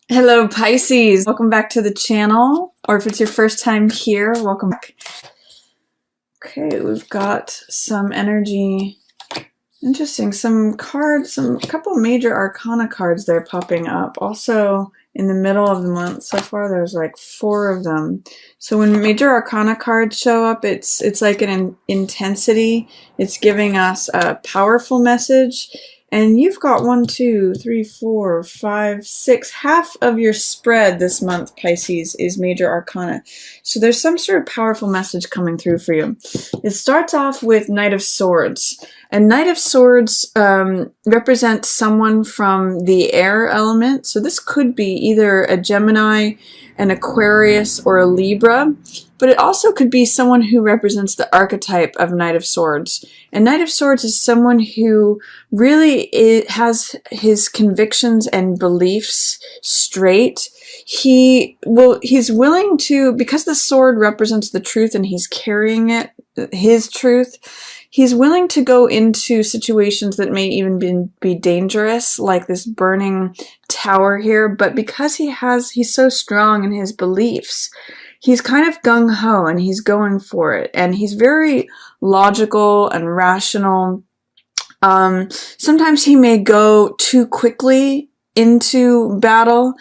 Hello, Pisces. Welcome back to the channel, or if it's your first time here, welcome back. Okay, we've got some energy. Interesting. Some cards, a couple major arcana cards there popping up. Also, in the middle of the month, so far there's like 4 of them. So when major arcana cards show up, it's like an intensity. It's giving us a powerful message. And you've got 1, 2, 3, 4, 5, 6. Half of your spread this month, Pisces, is major arcana. So there's some sort of powerful message coming through for you. It starts off with Knight of Swords. And Knight of Swords represents someone from the air element. So this could be either a Gemini, an Aquarius, or a Libra. But it also could be someone who represents the archetype of Knight of Swords. And Knight of Swords is someone who really has his convictions and beliefs straight. He's willing to, because the sword represents the truth and he's carrying it, his truth, he's willing to go into situations that may even be dangerous, like this burning tower here. But because he's so strong in his beliefs, he's kind of gung-ho and he's going for it. And he's very logical and rational. Sometimes he may go too quickly into battle.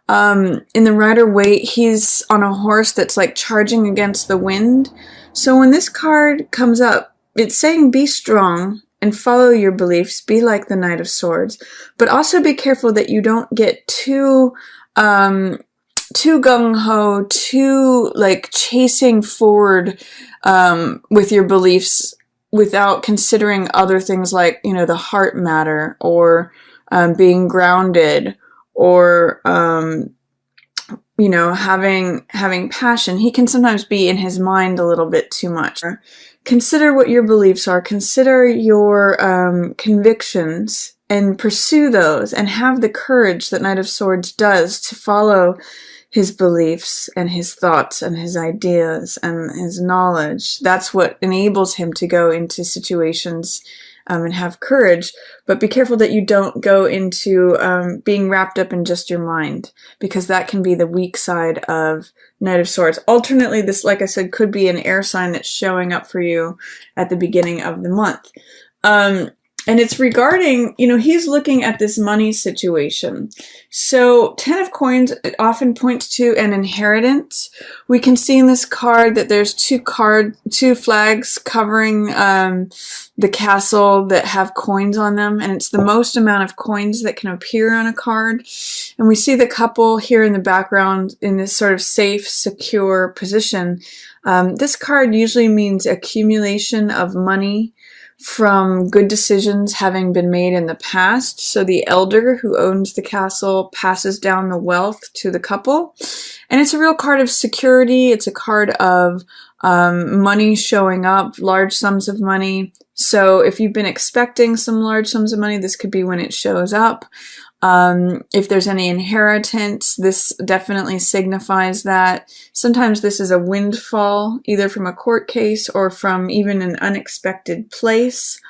In the Rider-Waite, he's on a horse that's like charging against the wind. So when this card comes up, it's saying be strong and follow your beliefs, be like the Knight of Swords, but also be careful that you don't get too gung-ho, too like chasing forward with your beliefs without considering other things like, the heart matter, or being grounded, or having passion. He can sometimes be in his mind a little bit too much. Consider what your beliefs are. Consider your convictions and pursue those, and have the courage that Knight of Swords does to follow his beliefs and his thoughts and his ideas and his knowledge. That's what enables him to go into situations and have courage. But be careful that you don't go into being wrapped up in just your mind, because that can be the weak side of Knight of Swords. Alternately, this, like I said, could be an air sign that's showing up for you at the beginning of the month. And it's regarding, he's looking at this money situation. So 10 of Coins often points to an inheritance. We can see in this card that there's 2 flags covering the castle that have coins on them. And it's the most amount of coins that can appear on a card. And we see the couple here in the background in this sort of safe, secure position. This card usually means accumulation of money from good decisions having been made in the past. So the elder who owns the castle passes down the wealth to the couple. And it's a real card of security. It's a card of money showing up, large sums of money. So if you've been expecting some large sums of money, this could be when it shows up. If there's any inheritance, this definitely signifies that. Sometimes this is a windfall, either from a court case or from even an unexpected place.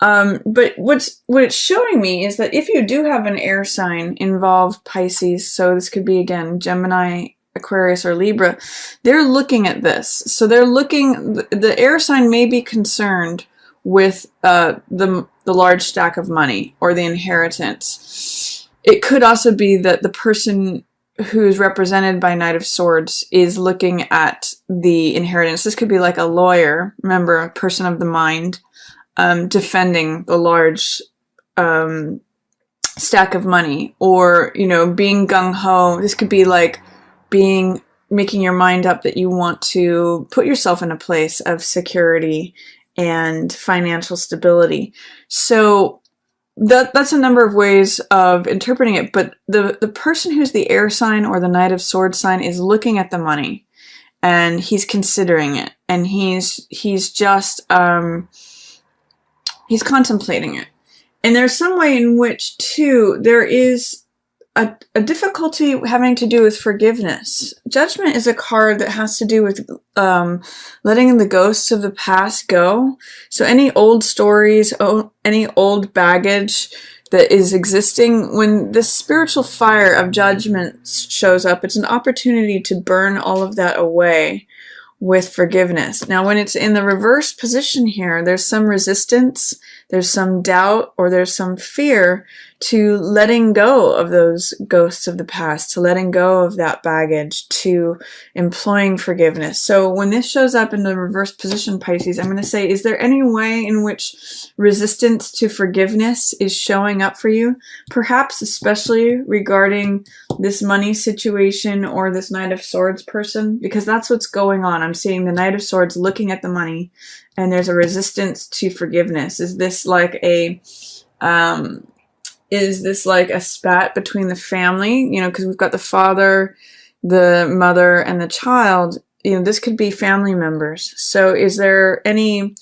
But what it's showing me is that if you do have an air sign involved, Pisces, so this could be, again, Gemini, Aquarius, or Libra, they're looking at this. So the air sign may be concerned with the large stack of money or the inheritance. It could also be that the person who's represented by Knight of Swords is looking at the inheritance. This could be like a lawyer, remember, a person of the mind, defending the large stack of money, or, being gung-ho. This could be like making your mind up that you want to put yourself in a place of security and financial stability. So that's a number of ways of interpreting it, but the person who's the air sign or the Knight of Swords sign is looking at the money, and he's considering it, and he's just he's contemplating it. And there's some way in which, too, there is a difficulty having to do with forgiveness. Judgment is a card that has to do with letting the ghosts of the past go. So any old stories, any old baggage, that is existing. When the spiritual fire of judgment shows up, it's an opportunity to burn all of that away with forgiveness. Now, when it's in the reverse position here, there's some resistance, there's some doubt, or there's some fear to letting go of those ghosts of the past, to letting go of that baggage, to employing forgiveness. So when this shows up in the reverse position, Pisces, I'm going to say, is there any way in which resistance to forgiveness is showing up for you? Perhaps especially regarding this money situation or this Knight of Swords person, because that's what's going on. I'm seeing the Knight of Swords looking at the money, and there's a resistance to forgiveness. Is this like a spat between the family? You know, because we've got the father, the mother, and the child. You know, this could be family members. So is there any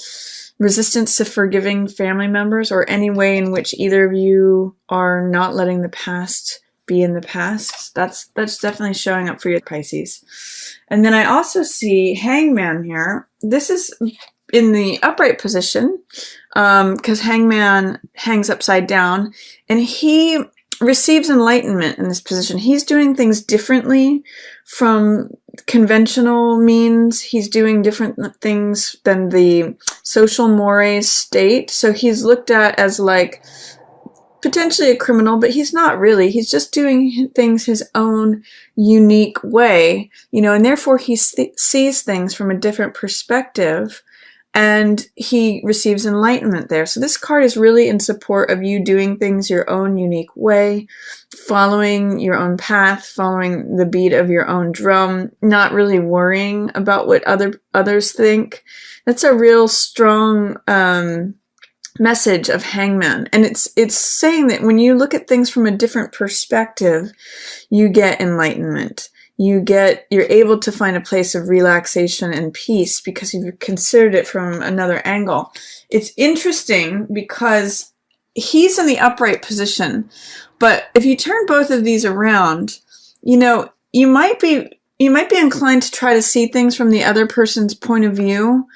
resistance to forgiving family members, or any way in which either of you are not letting the past be in the past? That's definitely showing up for you, Pisces. And then I also see Hangman here. This is in the upright position, because Hangman hangs upside down, and he receives enlightenment in this position. He's doing things differently from conventional means. He's doing different things than the social mores state. So he's looked at as like potentially a criminal, but he's not really. He's just doing things his own unique way, you know, and therefore he sees things from a different perspective, and he receives enlightenment there. So this card is really in support of you doing things your own unique way, following your own path, following the beat of your own drum, not really worrying about what others think. That's a real strong message of Hangman. And it's saying that when you look at things from a different perspective, you get enlightenment. You're able to find a place of relaxation and peace because you've considered it from another angle. It's interesting because he's in the upright position, but if you turn both of these around, you know, you might be inclined to try to see things from the other person's point of view,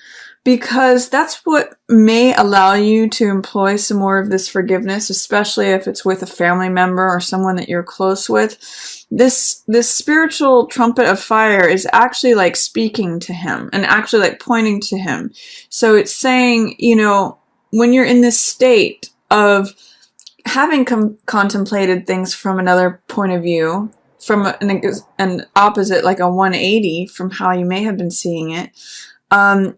because that's what may allow you to employ some more of this forgiveness, especially if it's with a family member or someone that you're close with. This spiritual trumpet of fire is actually like speaking to him and actually like pointing to him. So it's saying, you know, when you're in this state of having contemplated things from another point of view, from an opposite, like a 180 from how you may have been seeing it,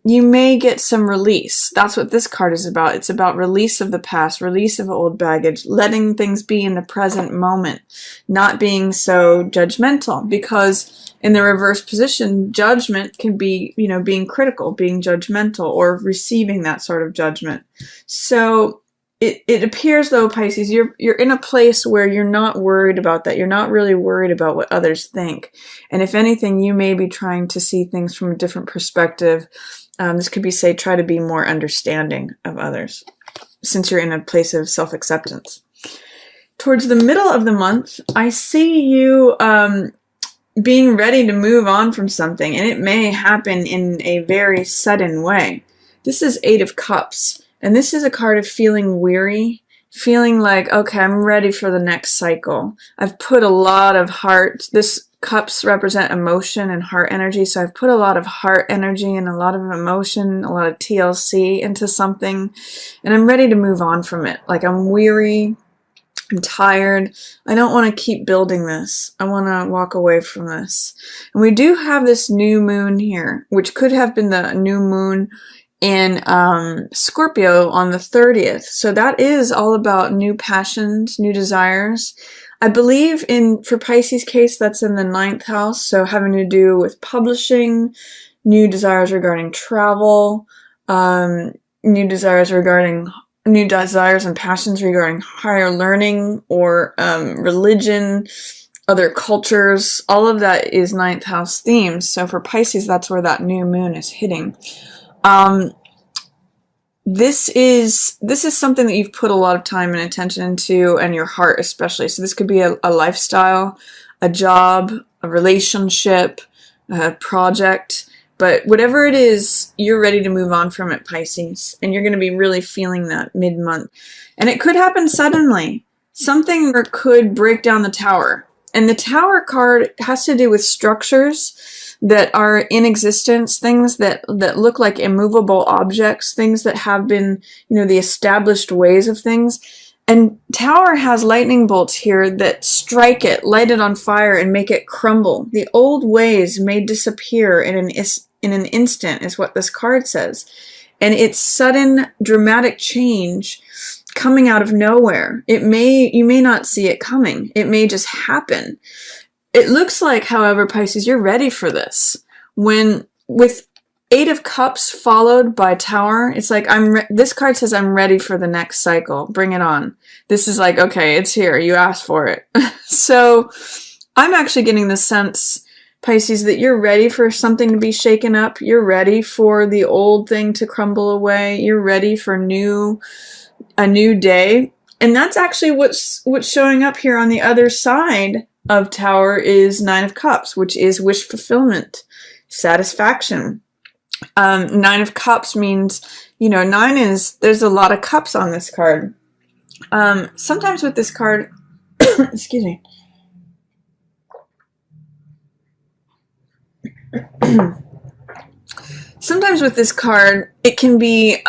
you may get some release. That's what this card is about. It's about release of the past, release of old baggage, letting things be in the present moment, not being so judgmental, because in the reverse position, judgment can be, you know, being critical, being judgmental, or receiving that sort of judgment. So it appears, though, Pisces, you're in a place where you're not worried about that. You're not really worried about what others think. And if anything, you may be trying to see things from a different perspective. This could be, say, try to be more understanding of others, since you're in a place of self-acceptance. Towards the middle of the month, I see you being ready to move on from something, and it may happen in a very sudden way. This is Eight of Cups. And this is a card of feeling weary, feeling like, okay, I'm ready for the next cycle. I've put a lot of heart. This cups represent emotion and heart energy. So I've put a lot of heart energy and a lot of emotion, a lot of TLC into something. And I'm ready to move on from it. Like, I'm weary. I'm tired. I don't want to keep building this. I want to walk away from this. And we do have this new moon here, which could have been the new moon in Scorpio on the 30th. So that is all about new passions, new desires. I believe for Pisces case, that's in the 9th house. So having to do with publishing, new desires regarding travel, new desires and passions regarding higher learning or religion, other cultures. All of that is 9th house themes. So for Pisces, that's where that new moon is hitting. This is something that you've put a lot of time and attention into, and your heart especially. So this could be a lifestyle, a job, a relationship, a project, but whatever it is, you're ready to move on from it, Pisces, and you're going to be really feeling that mid-month. And it could happen suddenly. something could break down the Tower. And the Tower card has to do with structures that are in existence, things that look like immovable objects, things that have been, the established ways of things. And Tower has lightning bolts here that strike it, light it on fire, and make it crumble. The old ways may disappear in an instant, is what this card says. And it's sudden, dramatic change coming out of nowhere. You may not see it coming. It may just happen. It looks like, however, Pisces, you're ready for this. With 8 of Cups followed by Tower, it's like, this card says I'm ready for the next cycle. Bring it on. This is like, okay, it's here. You asked for it. So I'm actually getting the sense, Pisces, that you're ready for something to be shaken up. You're ready for the old thing to crumble away. You're ready for a new day. And that's actually what's showing up here on the other side of Tower is 9 of Cups, which is wish fulfillment, satisfaction. 9 of Cups means, 9 is, there's a lot of cups on this card. Sometimes with this card, excuse me. Sometimes with this card, it can be,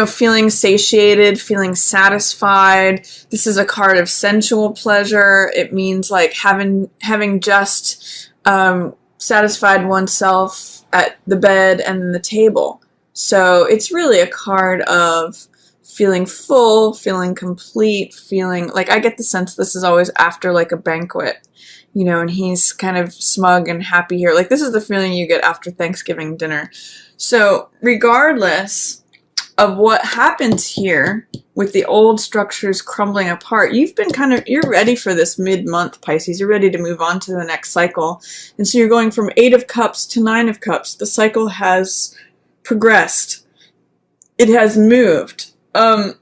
feeling satiated, feeling satisfied. This is a card of sensual pleasure. It means like having just satisfied oneself at the bed and the table. So it's really a card of feeling full, feeling complete, feeling like, I get the sense this is always after like a banquet, and he's kind of smug and happy here. Like this is the feeling you get after Thanksgiving dinner. So regardless of what happens here with the old structures crumbling apart, you're ready for this mid-month, Pisces. You're ready to move on to the next cycle. And so you're going from 8 of Cups to 9 of Cups. The cycle has progressed. It has moved. The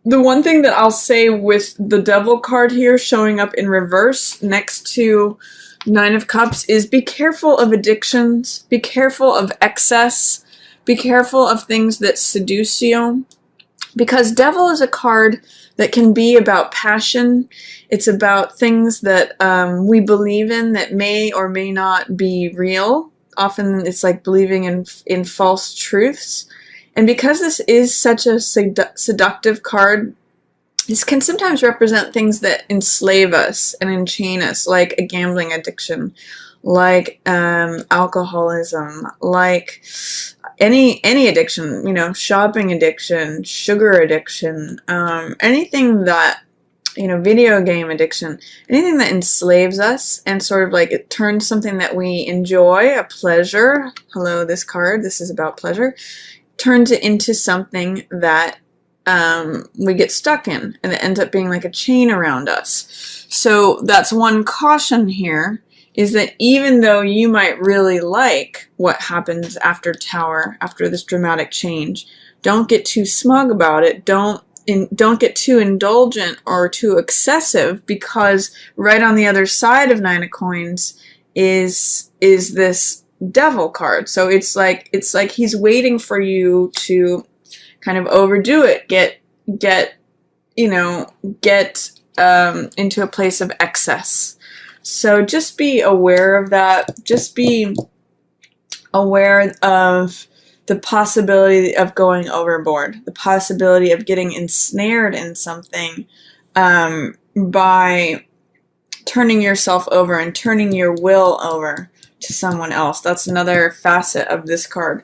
one thing that I'll say with the Devil card here showing up in reverse next to 9 of Cups is be careful of addictions, be careful of excess, be careful of things that seduce you, because Devil is a card that can be about passion. It's about things that we believe in that may or may not be real. Often it's like believing in false truths. And because this is such a seductive card, this can sometimes represent things that enslave us and enchain us, like a gambling addiction, like alcoholism, like any addiction, shopping addiction, sugar addiction, anything that, video game addiction, anything that enslaves us and sort of like it turns something that we enjoy, a pleasure. Hello, this card, this is about pleasure. Turns it into something that we get stuck in, and it ends up being like a chain around us. So that's one caution here, is that even though you might really like what happens after Tower, after this dramatic change, don't get too smug about it. Don't get too indulgent or too excessive, because right on the other side of 9 of Coins is this Devil card. So it's like he's waiting for you to kind of overdo it, get into a place of excess. So just be aware of that. Just be aware of the possibility of going overboard, the possibility of getting ensnared in something by turning yourself over and turning your will over to someone else. That's another facet of this card.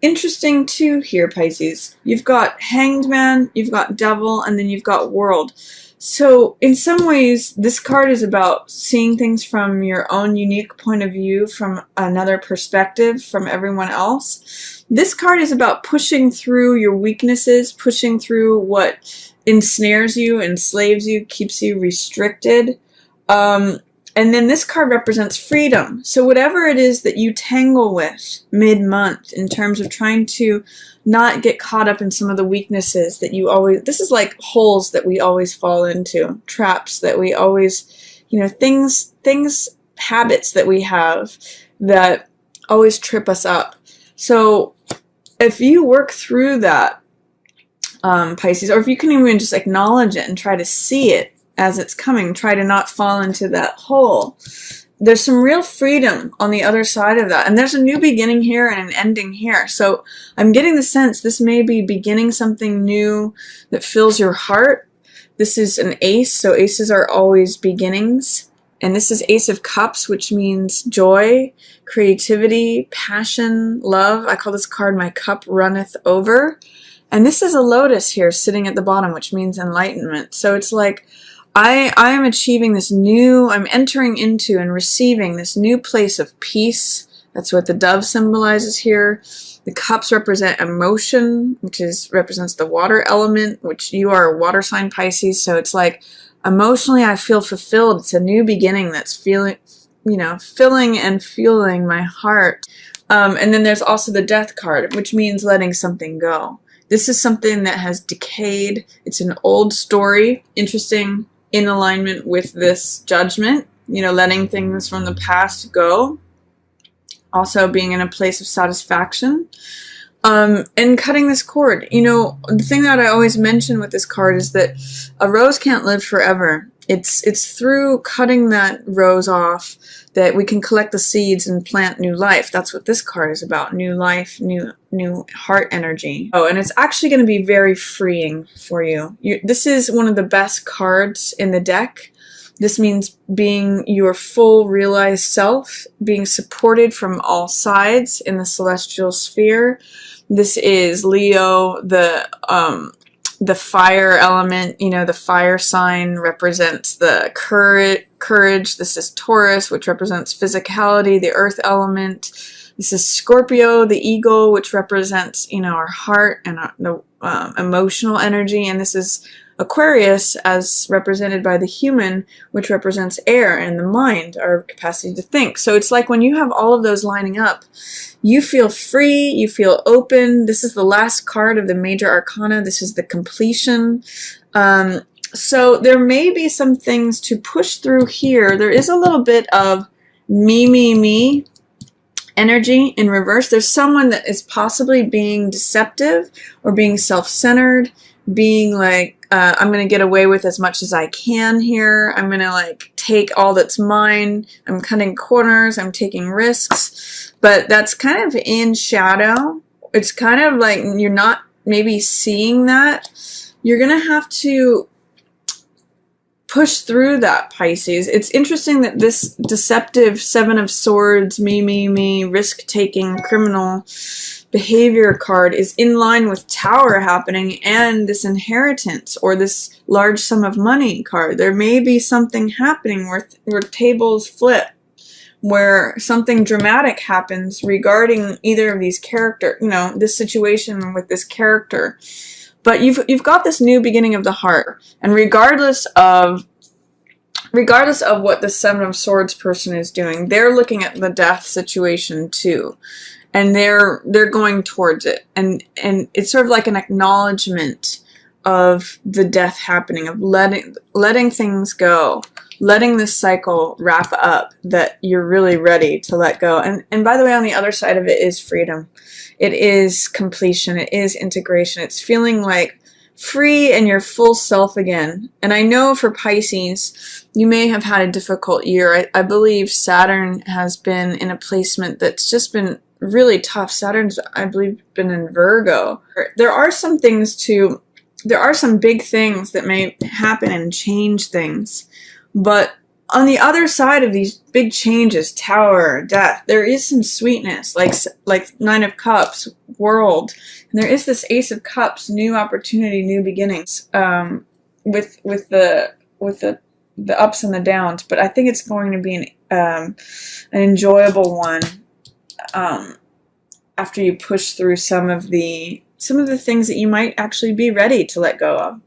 Interesting too here, Pisces. You've got Hanged Man, you've got Devil, and then you've got World. So in some ways, this card is about seeing things from your own unique point of view, from another perspective, from everyone else. This card is about pushing through your weaknesses, pushing through what ensnares you, enslaves you, keeps you restricted. And then this card represents freedom. So whatever it is that you tangle with mid-month in terms of trying to not get caught up in some of the weaknesses that you always, this is like holes that we always fall into, traps that we always, things, habits that we have that always trip us up. So if you work through that Pisces, or if you can even just acknowledge it and try to see it as it's coming, try to not fall into that hole. There's some real freedom on the other side of that. And there's a new beginning here and an ending here. So I'm getting the sense this may be beginning something new that fills your heart. This is an ace, so aces are always beginnings. And this is Ace of Cups, which means joy, creativity, passion, love. I call this card My Cup Runneth Over. And this is a lotus here sitting at the bottom, which means enlightenment. So it's like I am achieving this new, I'm entering into and receiving this new place of peace. That's what the dove symbolizes here. The cups represent emotion, which represents the water element, which you are a water sign, Pisces. So it's like emotionally I feel fulfilled. It's a new beginning that's filling and fueling my heart. And then there's also the death card, which means letting something go. This is something that has decayed. It's an old story. Interesting, in alignment with this judgment, letting things from the past go. Also being in a place of satisfaction. And cutting this cord. The thing that I always mention with this card is that a rose can't live forever. It's through cutting that rose off that we can collect the seeds and plant new life. That's what this card is about. New life, new heart energy. Oh, and it's actually going to be very freeing for you. This is one of the best cards in the deck. This means being your full realized self, being supported from all sides in the celestial sphere. This is Leo, the fire element. The fire sign represents the courage. This is Taurus, which represents physicality, the earth element. This is Scorpio, the eagle, which represents, our heart and the emotional energy. And this is Aquarius, as represented by the human, which represents air and the mind, our capacity to think. So it's like when you have all of those lining up, you feel free, you feel open. This is the last card of the major arcana. This is the completion. So there may be some things to push through here. There is a little bit of me energy in reverse. There's someone that is possibly being deceptive or being self-centered, being like, I'm going to get away with as much as I can here. I'm going to take all that's mine. I'm cutting corners. I'm taking risks. But that's kind of in shadow. It's kind of like you're not maybe seeing that. You're going to have to push through that, Pisces. It's interesting that this deceptive Seven of Swords, me, risk-taking, criminal behavior card is in line with Tower happening and this inheritance or this large sum of money card. There may be something happening where tables flip, where something dramatic happens regarding either of these characters, this situation with this character. But you've got this new beginning of the heart, and regardless of what the Seven of Swords person is doing, they're looking at the death situation too. And they're going towards it. And it's sort of like an acknowledgement of the death happening, of letting things go, letting this cycle wrap up, that you're really ready to let go. And by the way, on the other side of it is freedom. It is completion. It is integration. It's feeling like free and your full self again. And I know for Pisces, you may have had a difficult year. I believe Saturn has been in a placement that's just been really tough. Saturn's, I believe, been in Virgo. There are some big things that may happen and change things. But on the other side of these big changes, Tower, death, there is some sweetness, like Nine of Cups, World. And there is this Ace of Cups, new opportunity, new beginnings, with the ups and the downs. But I think it's going to be an enjoyable one. After you push through some of the things that you might actually be ready to let go of.